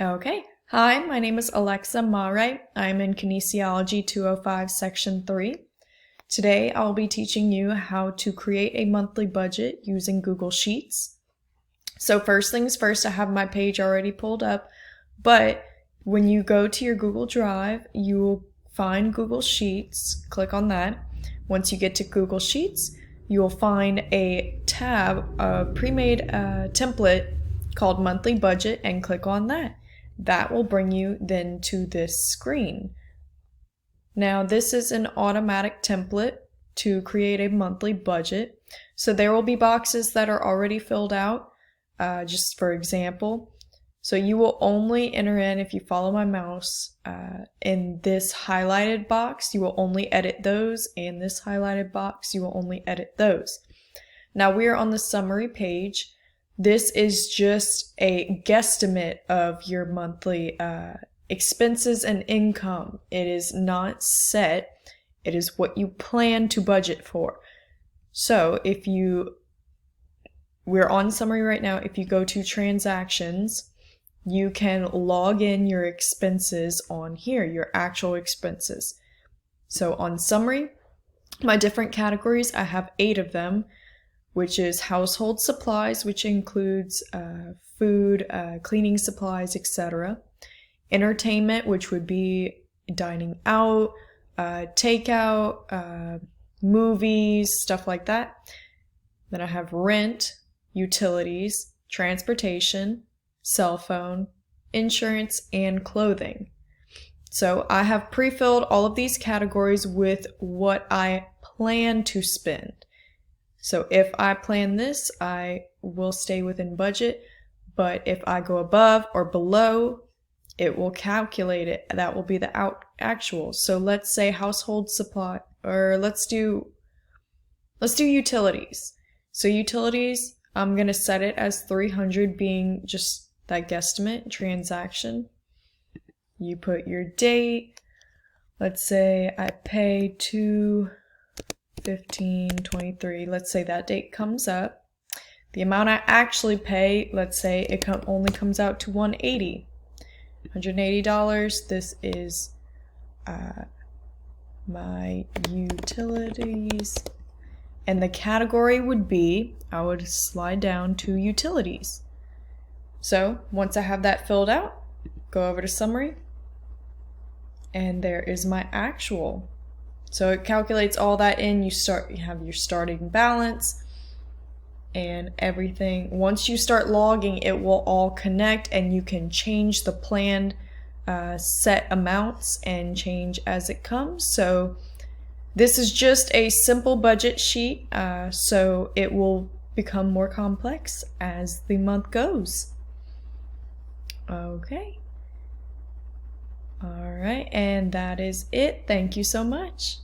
Okay. Hi, my name is Alexa Maraist. I'm in Kinesiology 205 Section 3. Today I'll be teaching you how to create a monthly budget using Google Sheets. So first things first, I have my page already pulled up, but when you go to your Google Drive, you will find Google Sheets. Click on that. Once you get to Google Sheets, you will find a tab, a pre-made template called Monthly Budget, and click on that. That will bring you then to this screen. Now this is an automatic template to create a monthly budget. So there will be boxes that are already filled out, just for example. So you will only enter in, if you follow my mouse, in this highlighted box, you will only edit those, and this highlighted box, you will only edit those. Now we are on the summary page. This is just a guesstimate of your monthly expenses and income. It is not set. It is what you plan to budget for. So we're on summary right now. If you go to transactions, you can log in your expenses on here, your actual expenses. So on summary, my different categories, I have 8 of them, which is household supplies, which includes food, cleaning supplies, etc. Entertainment, which would be dining out, takeout, movies, stuff like that. Then I have rent, utilities, transportation, cell phone, insurance, and clothing. So I have pre-filled all of these categories with what I plan to spend. So if I plan this, I will stay within budget, but if I go above or below, it will calculate it. That will be the actual. So let's say household supply, or let's do utilities. So utilities, I'm going to set it as 300, being just that guesstimate transaction. You put your date. Let's say I pay $2/15/23. Let's say that date comes up. The amount I actually pay, let's say it only comes out to $180. This is my utilities. And the category would be, I would slide down to utilities. So once I have that filled out, go over to summary, and there is my actual. So it calculates all that in. You have your starting balance and everything. Once you start logging, it will all connect, and you can change the planned set amounts and change as it comes. So this is just a simple budget sheet, so it will become more complex as the month goes. Okay. All right, and that is it. Thank you so much.